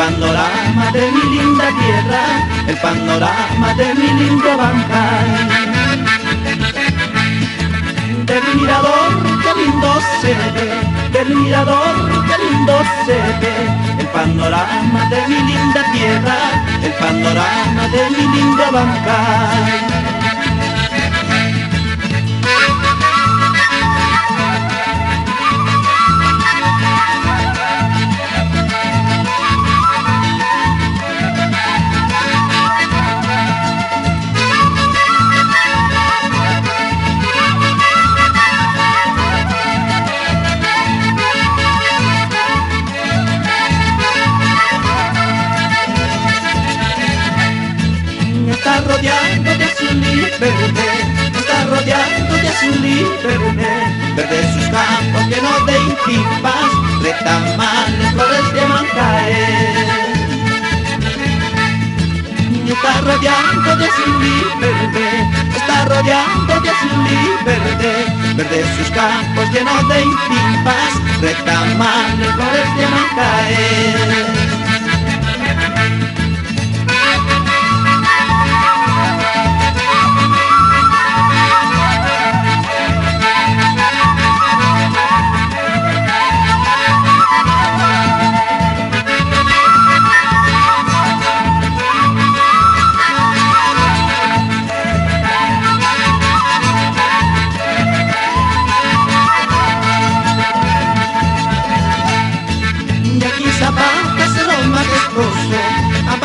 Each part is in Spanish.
panorama de mi linda tierra, el panorama de mi lindo Abancay. Del mirador qué lindo se ve, del mirador qué lindo se ve, el panorama de mi linda tierra, el panorama de mi lindo Abancay. Está rodeado de azul y verde, está rodeado de azul y verde, verde sus campos llenos de intipas, retamales, flores de mancaer. Está rodeado de azul y verde, está rodeado de azul y verde, verde sus campos llenos de intipas, retamales, flores de mancaer.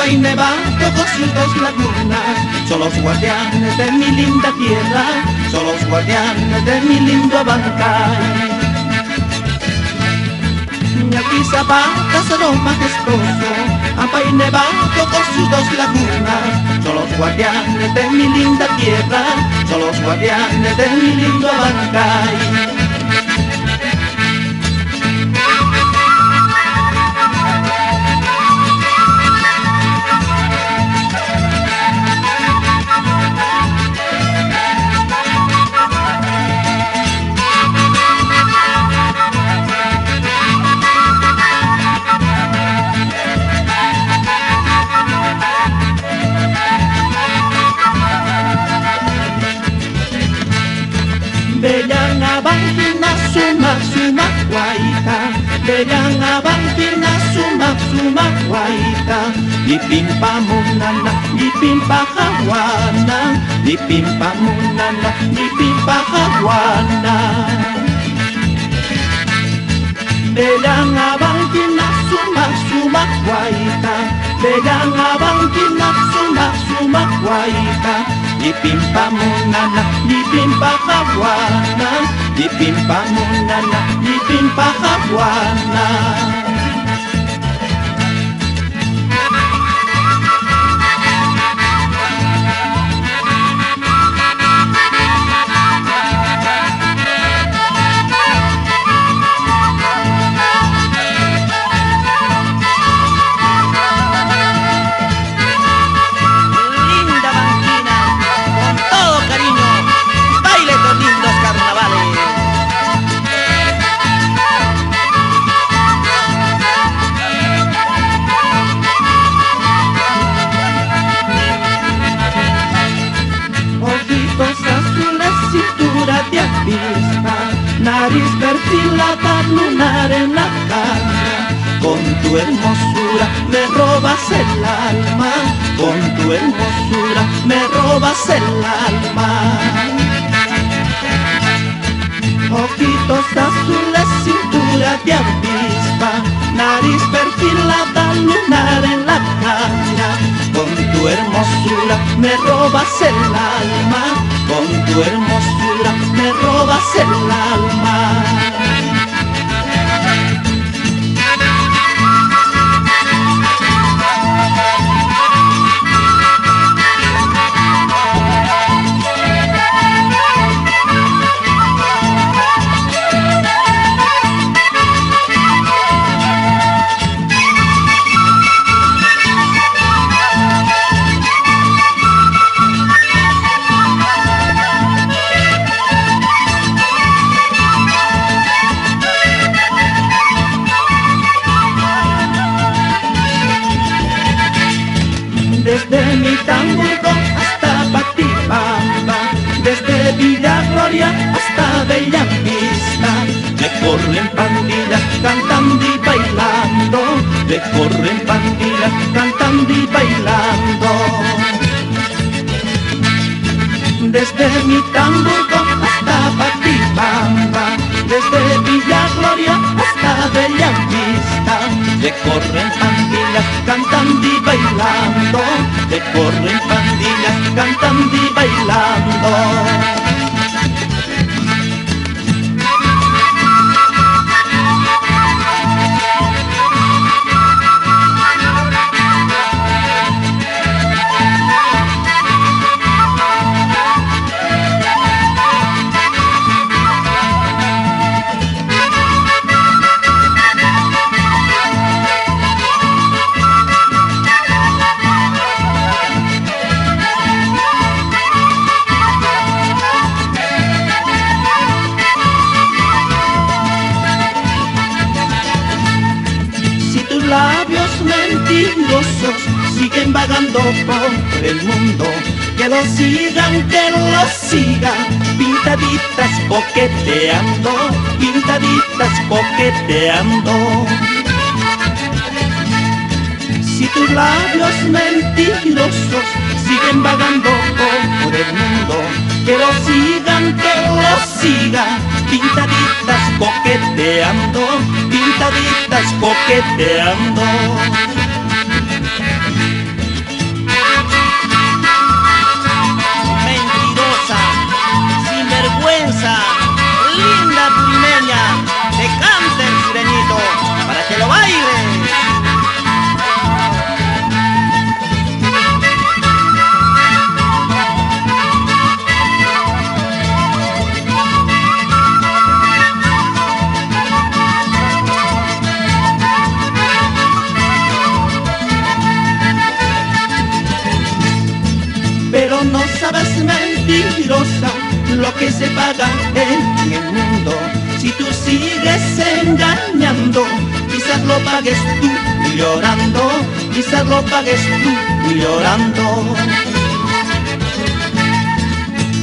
Y Nevado con sus dos lagunas, son los guardianes de mi linda tierra, son los guardianes de mi lindo Abancay. Y aquí Zapata es lo majestuoso, Ampa y Nevado con sus dos lagunas, son los guardianes de mi linda tierra, son los guardianes de mi lindo Abancay. Bellan abankina suma guaita, bellan abankina suma guaita, lipimpa munana, lipimpa hawana, lipimpa munana, lipimpa hawana. Bellan abankina suma guaita, bellan abankina suma guaita, lipimpa munana, lipimpa hawana, lipimpa munana, lipimpa hawana. Nariz perfilada, lunar en la cara, con tu hermosura me robas el alma, con tu hermosura me robas el alma. Ojitos azules, cintura de avispa, nariz perfilada, lunar en la cara, con tu hermosura me robas el alma, con tu hermosura me robas el alma. Villa Gloria hasta Bella Vista, recorren pandillas cantando y bailando, recorren pandillas cantando y bailando. Desde mi Tamburgo hasta Patibamba, desde Villa Gloria hasta Bella Vista, recorren pandillas cantando y bailando, recorren pandillas cantando y bailando. Labios mentirosos siguen vagando por el mundo, que lo sigan, pintaditas coqueteando, pintaditas coqueteando. Si tus labios mentirosos siguen vagando por el mundo, que lo sigan, pintaditas coqueteando, pintaditas coqueteando. Mentirosa, sinvergüenza, linda pulimeña, te canta el sirenito para que lo bailes. Pero no sabes, mentirosa, lo que se paga en el mundo. Si tú sigues engañando, quizás lo pagues tú llorando, quizás lo pagues tú llorando.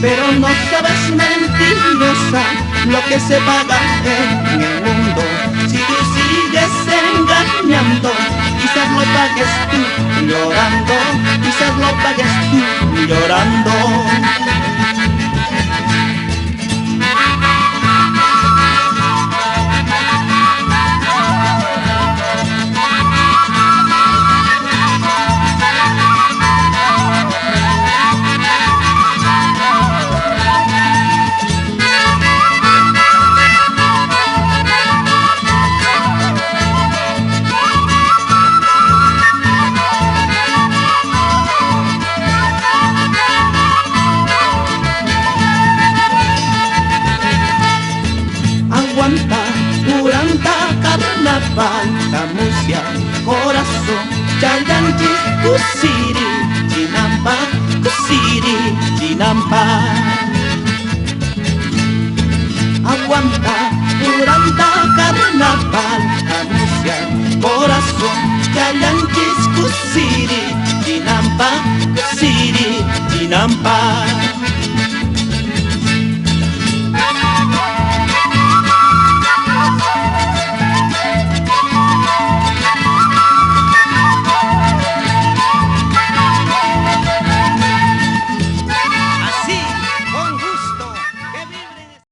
Pero no sabes, mentirosa, lo que se paga en el mundo. Si tú sigues engañando, quizás lo pagues tú llorando, quizás lo pagues tú llorando. Aguanta, Uranta, carnaval, Camusia, corazón, Chayanchis, Cusiri, Chinampa, Cusiri, Chinampa. Aguanta, Uranta, carnaval, Camusia, corazón, Chayanchis, Cusiri, Chinampa, Cusiri, Chinampa.